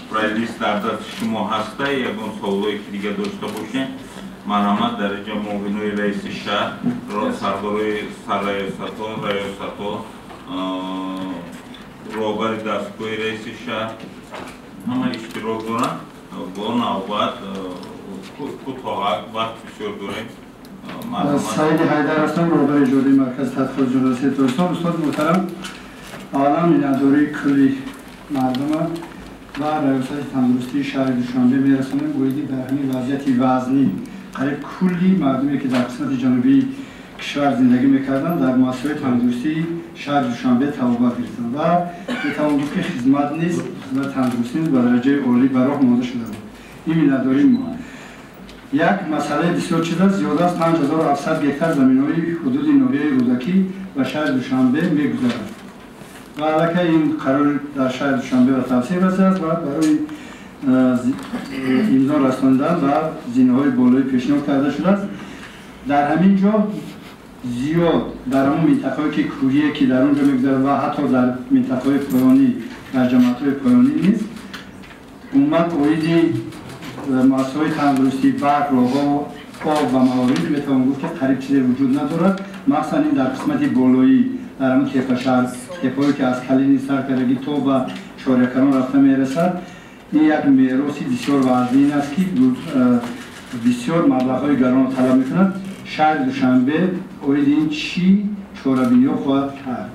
прайлист дар дасти шумо ҳаста ягон саволое ки дига дошта бошем марҳамат дараҷа муовинои раиси шаҳр сардори сарраёсатҳо раёсатҳо роҳбари дастгоҳи раиси шаҳр ҳама иштирок доранд бо навбат кӯтоҳак вақт бисёр дорем سعید حیدر هستم رهبر اجرایی مرکز تحقیقات ژورنالیستی ترکستان استاد محترم اولا مینه‌داری کلی مردم و ریاست تندرستی شهر دوشنبه میرسانیم گویی در همین وضعیت وزنی قریب کلی مردمی که در قسمت جنوبی کشور زندگی میکردن در مؤسسه تندرستی شهر دوشنبه توابع گرفتن و به توابع که خدمت نیست خدمت تندرستی نیست به درجه عالی به راه آماده شده بود این مینه‌داری ما یک مسئله بسیار چیز است زیاده از 5700 گکتار زمین‌های حدود ناحیه رودکی و شهر دوشنبه می‌گذرد و علاقه این قرار در شهر دوشنبه و توسعه رسیده است و برای امضا رساندن و زینه‌های بالایی پیشنهاد کرده شده است در همین جا زیاد در اون منطقه‌ای که کوریه که در اونجا می‌گذره و حتی در منطقه‌های پایانی در جماعت‌های پایانی نیست اومد اویدی مؤسسه‌های تندرستی برق راه‌ها آب و موارد میتوان گفت که قریب چیزی وجود ندارد مخصوصا این در قسمت بالایی در همون تپه شهر تپه‌ای که از کلینی سرکردگی تا به شارع‌کران رفته میرسد این یک میراثی بسیار وزین است که بسیار مبلغ‌های گران طلب میکند شهر دوشنبه اوید این چی چاره‌بینی خواهد کرد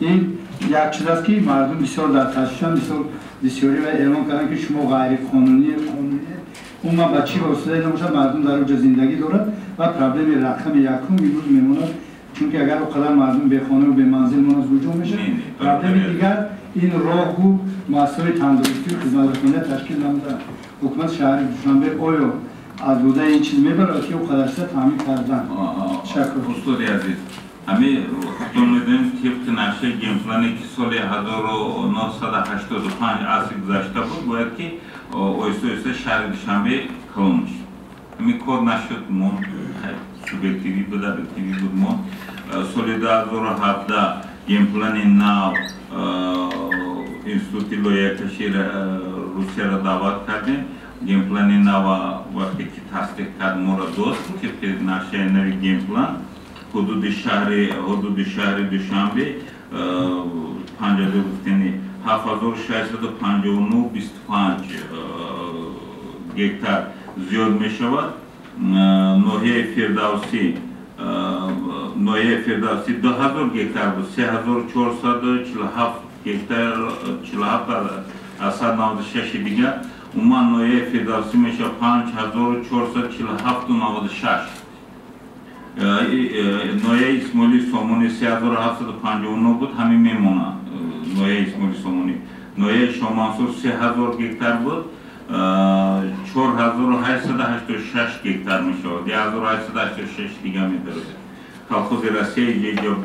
این یک چیز است که مردم بسیار در تشویشند بسیاری و اعلام کردن که شما غیر قانونی اون ما بچی واسطه نمیشه مردم در اونجا زندگی دارد و پرابلم رقم یکم امروز میموند چون که اگر اونقدر مردم به خانه و به منزل مناسب وجود میشه پرابلم دیگر این راه و مؤسسه‌های تندرستی و خدمترسانی تشکیل نمیده حکومت شهر دوشنبه آیا از بوده این چیز میبره که اونقدر تامین کردن شکر استاد عزیز همین خودتون میدونیم طبق نقشه گیمپلانی که سال 1985 اصل گذشته بود باید که آیسته شهر دوشنبه کلان میشه همین کار نشد من سوبیکتیوی بود ابیکتیوی بود من سال 2017 گیمپلانی نو انستیتوتی لویا کشیر روسیه را دعوت کردیم گیمپلانی نو وقتی که تصدیق کرد ما را دوست طبق نقشه نوی گیمپلان حدود شهر دوشنبه 52 گفتنی 7659 گکتار زیاد می شود ناحیه فردوسی 2000 گکتار بود 3447 گکتار 4796 دیگر عموما ناحیه فردوسی می شود 544796 نوعه اسماعیلی سامونی 3759 بود همین میمونه نوعه اسماعیلی سامونی نوعه شامانسور 3000 گکتار بود 4886 گکتار میشود 1886 دیگه میدارد کلخوز رسیه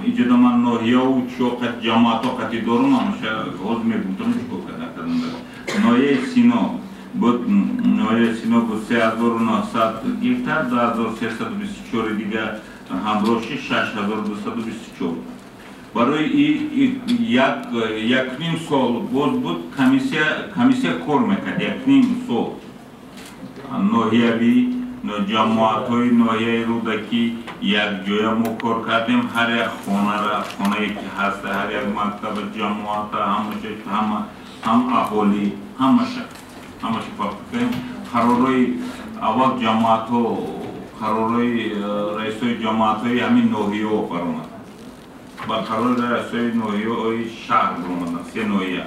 ایجاد من نوعه و چوقت جماعت وقتی دارم همشه غاز میگوتم چوقت نکردم نوعه سینو بود نوعه سینو بود 3900 گکتار 2324 دیگه همراهش 6224 برای یک نیم سال باز بود کمیسیا کار میکرد یک نیم سال ناحیوی جماعت‌های ناحیه رودکی یک جای ما کار کردیم هر یک خانه که هست هر یک مکتب جماعت هم اهالی همش فقط قرارهای اول جماعت ها قرارهای رئیسای جماعت های همین ناحیه ها برآمد با قرار رئیسای ناحیه های شهر برآمدن 3 ناحیه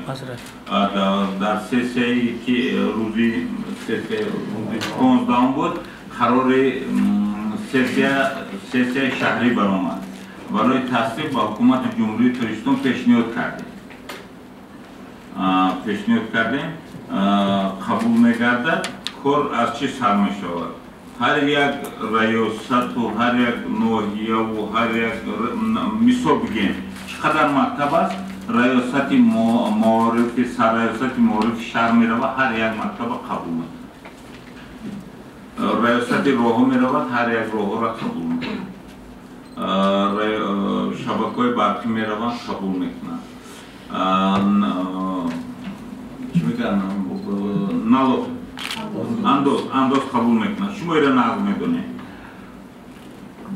در سسیه که روزی 15 بود قرار سسیه شهری برآمد برای تصدیق با حکومت جمهوری ترکستان پیشنهاد کردیم قبول می‌گردد کار از چی سر می‌شود هر یک ریاست و هر یک ناحیه و هر یک مثال بگیم چقدر مکتب است ریاست معارف سرریاست معارف شهر می‌رود هر یک مکتب قبول می‌کند ریاست راه می‌رود هر یک راه را قبول می‌کند شبکه‌های برقی می‌روند قبول می‌کنند چی می‌گن налог андоз қабул мекунад шумо эра нақл медонед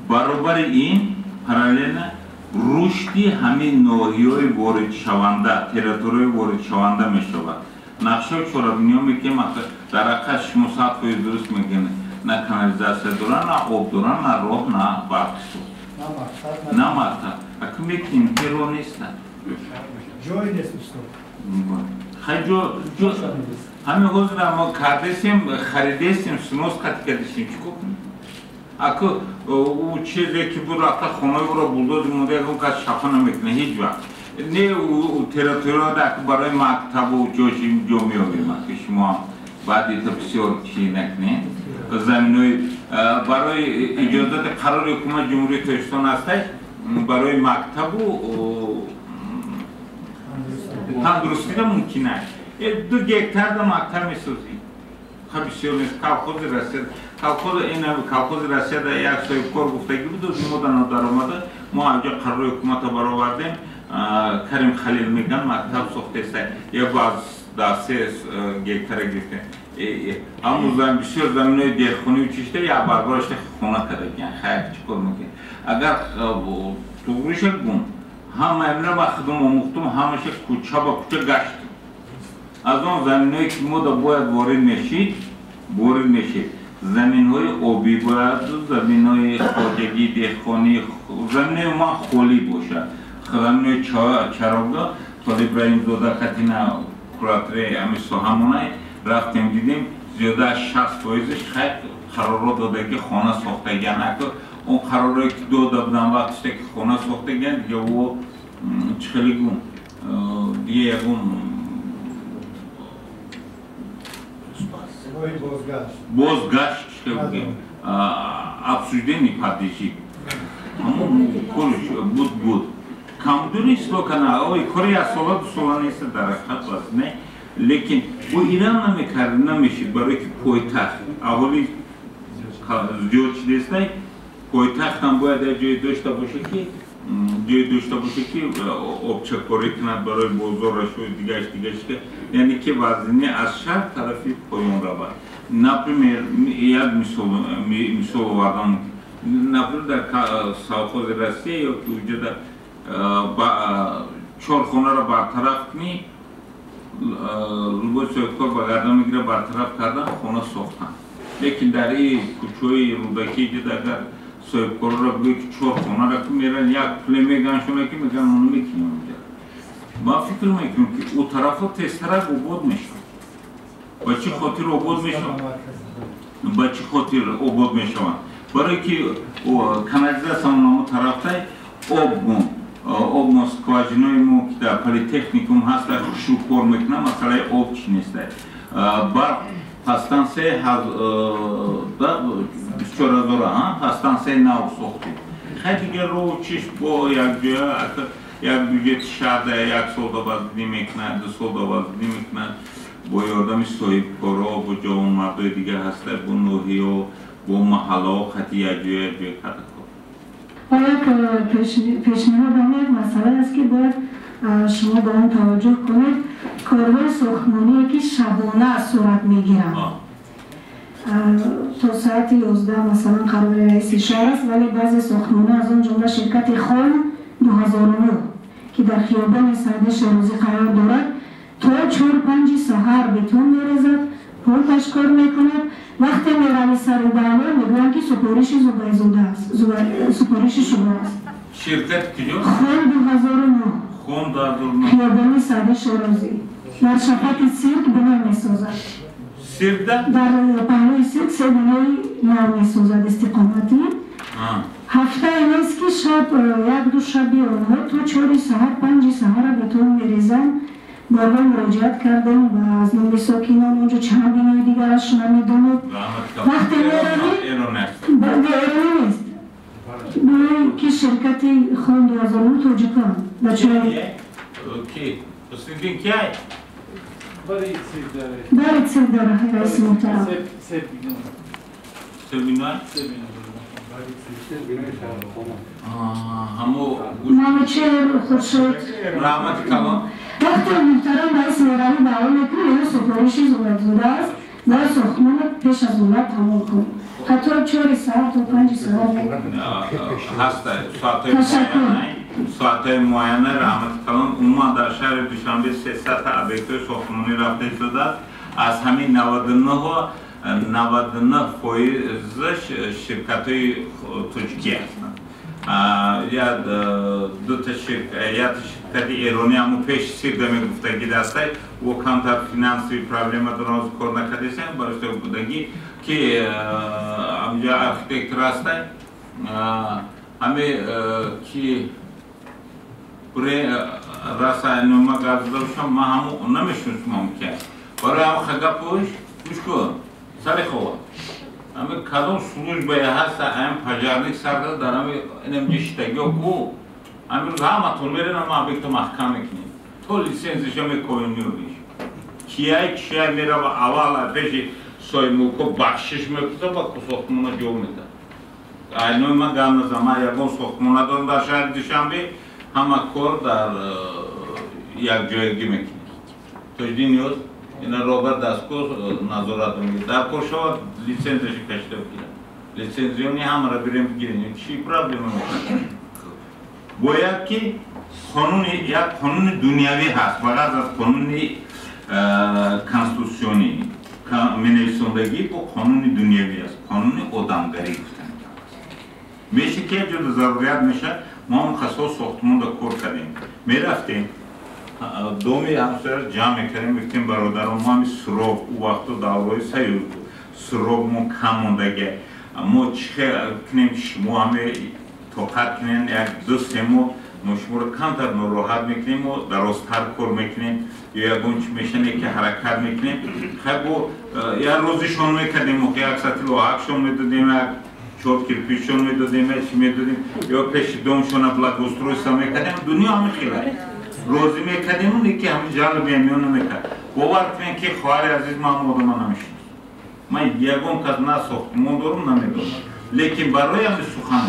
баробари ин параллелна рушди ҳамин ноҳияҳои воридшаванда территорияи воридшаванда мешавад нақшаи чорабиниҳо мекунем дар ақас шумо 100% дуруст мегӯед на канализация дорад на об дорад на роҳ на барқсу на мактаб аку мекунем ки роҳ неста ҷой нест устод ҳамин ҳозир мо кардесем харидесем снос қатӣ кардесем чӣ кунем аку у чизе ки бу рафта хонаи уро булдози монда ягон кас шафа намекунад ҳеҷ вақт не территорияда аку барои мактабу ҷоши ҷо меёбем аку шумо баъд это бисёр чӣ накунед заминои барои иҷозати қарори ҳукумат ҷумҳурии тоҷикистон ҳасташ барои мактабу тандурустида мумкин аст 2 гектарда мактаб месозем бисёр нест колхози Россияда як соҳибкор гуфтагӣ буд мо дар нодаромада мо авҷо қарори ҳукумата баровардем Карим Халил меган мактаб сохтеста 1-3 гектара гирифтем аммо бисёр заминои дерхониву чишта як барбарашта хона кардагиян хайр чӣ кор мекунед агар туғриша гум ҳама амра ба худум омӯхтум ҳамаша кӯча ба кӯча гаштим аз он заминое ки мода бояд ворид мешид заминҳои обӣ бояд заминҳои хоҷагӣ деҳқонӣ заминои ман холӣ бошад заминои чаробгоҳ Толиб Раимзода қатина куратори ҳамин соҳамонай рафтем дидем зиёда аз 60%-иш хай қаророт додаги хона сохтагиян аку он қаророе ки дода будан вақтиште ки хона сохтагиян дига во чӣ хеле гум дига ягон бозгашт обсуждение падиши буд камдури ислокана ой кори аз сола 2 сола неста дар ҳақиқат бас не лекин бу ира намешид барое ки пойтахт аҳоли зиёд шидестай пойтахтам бояд як ҷое дошта боше ки обчакорӣ кунад барои бозорашо дигаш яъне ки вазни аз шаҳр тарафи поён равад например як мисол овардам например дар совхози Россия ёки уҷада 4 хонаро бартараф кунӣ лубои соҳибкор ба гардан мегира бартараф кардан хона сохтан лекин дар ин кӯчаҳои рӯдаки ҷада агар соҳибкорро бигӯй ки 4 хонаро ки меран як пуле меганшона ки меган мо намекунем уҷа ман фикр мекунам ки у тарафо тезтарак обод мешавад ба чӣ хотир обод мешаванд барое ки канализатсияи намо тарафтай об скважинои мо ки дар политехникум ҳаста хушу кор мекунад масъалаи об чӣ нестай барқ ҳастансияи 24000 ҳастансияи нав сохтем хай дигар роҳу чишм бо якҷоя як бюҷети шаҳрда 1 сол давоздиҳӣ мекунад 2 сол давоздиҳӣ мекунад бо ёрдами соҳибкорҳо бо ҷавонмардои дигар ҳаста бо ноҳияҳо бо маҳаллаҳо хати якҷоя кардакор یک پیشنهاد یک مسئله است که باید شما به آن توجه کنید کارهای ساختمانی که شبانه صورت میگیرند تا ساعت 11 مثلا قرار رئیس شهر است ولی بعضی ساختمان‌ها از اون جمله شرکت خان 2009 که در خیابان سعدی شیرازی قرار دارد تا 4-5 سحر بتون می‌ریزد پمپش کار میکند وقتی میروی سر دعوا میگویند که سپارش زبیزاده است سپارش شما است شرکت کجا؟ خان 2009 خیابان سعدی شیرازی در شفق سیرک بنا میسازد سیرک در پهلوی سیرک 3 بنای نو میسازد استقامتی هفته این است که شب 1-2 شبی آنها تا 4 سحر 5 سحر بتون میریزند بارها مراجعت کردیم و از نام ساکنان اونجا چند بینای دیگرش نمیدونید وقتی ایرانی نیست برای که شرکت خان 2009 توجیکان بچه برای سیب داره رئیس محترم Мамочер Хуршед. Rahmat kalın. وقتی محترم رئیس مهربانی دعوت میکنه یه سفارشی زوده است در ساختمان پیش از اون تمام کن حتی 4 ساعت و 5 ساعت Hasta, saate muayene rahmet kalın. Umma da şehir Duşanbe sesata abektör sohtumunu rafteşte da az hami navadını foiz şirketi Türkiye. Ya dut şirketi İroniya mu peş sirdeme gufta gidastay o kantar finansi problema duranız korna kadesen barışta budagi ki amca architekt rastay hami ki buraya rasayanoma gazdaşam mahamu namışız mümkün. Oraya xagapuş müşkü sarıkova. Ama kadın slujbaya hasta hem pajarlık sardı da ama önemli işte yok o. Ama gama tolmerin ama abekto mahkeme kini. Tol lisensiyonu koyunuyor iş. Kiyay merhaba avala peşi soymu ko bahşiş mektuba bak sohmuna jometa. Aynı ma gamla zaman yagon sohmuna donda şahit Duşanbe hama kor dar yak joye gimek. To dinliyoruz. Yine Robert Dasko nazoratını dar koşuyor lisenziyi kaçtı. Lisenziyi hamara birim giriniyor. Şey problemi var. Boya ki konuni dünyavi has. Fakat konuni konstitüsyonu menevisyondaki bu konuni dünyavi has. Konuni odamgari. Meşike jo da zaruriyat meşa mam khasos soxtumunda kor kadem. Merafte domi hamsar jam ekerim viktim barodarom mami srov u vaqto davroy sayur srov mo kamondage mo chhe knem shmo ame toqat knen yak dostemo moshmur kantar no rohat meknem o darostar kor meknem ya gonch meshane ke harakat meknem khabo ya rozishon mekadem o yak satilo akshon medodim Чёт кирпичон мы дадим, мы дадим, я пеши дом шона благоустройство мы кадем, дуния мы хила. Рози мы кадем, не ки हम जाल बेमियों में का. Ковар क्यों कि ख्वारे अजीज मामू दमा नमिश. मैं यागों कदना सोख मोंडोरम ना में दो. लेकिन बारों या में सुखान.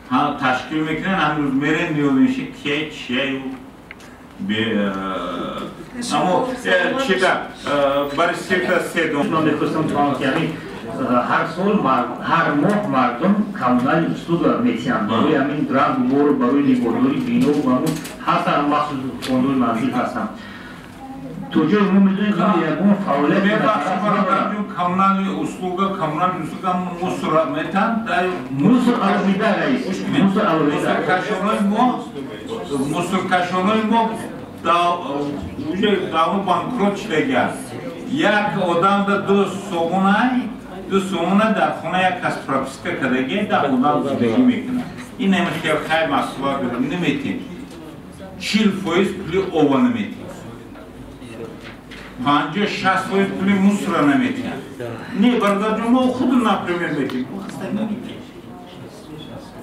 हाँ ताश्किल में क्या हम उस मेरे नियोलिंशी क्या चाहिए बे अमो चिता बारिशिता से दो. नॉन देखोस्तम थां क्या هر سال هر ماه مردم کاملا اسلوب میتیان برای همین درام بور برای لیبردوری بینو و همون حتی مخصوص فوندوی منزل هستم توجه ما میدونیم که یکون فعالیت به بخش برادریم کاملا اسلوب کاملا اسلوب مصر میتن در مصر الویدا رئیس مصر الویدا مصر کشانوی ما داونو بانکروت شده گرد یک آدم دو سومونه در خونه یک کس پراپسیکا کدگی در اونام زندگی میکنه. این نمیخیل خیلی محصولات رو نمیتیم. 40% پلی اوه نمیتیم. 50-60% پلی موسر نمیتیم. نه برادر جون ما خود نپرمیر میتیم.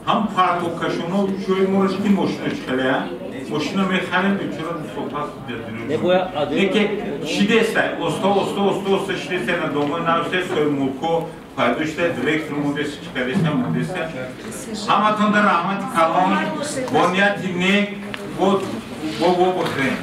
هم پارتو کشونو شوی مورشتی ماشینه چکله ماشینه میخریم چرا صحبت دیدیم که شیده است اوستا شیده است نه دومای نوشته سوی ملکو پایدوشته دیرکت مودست چکله است مودسته همه تون در رحمت کلام بنیاد نه بود بخریم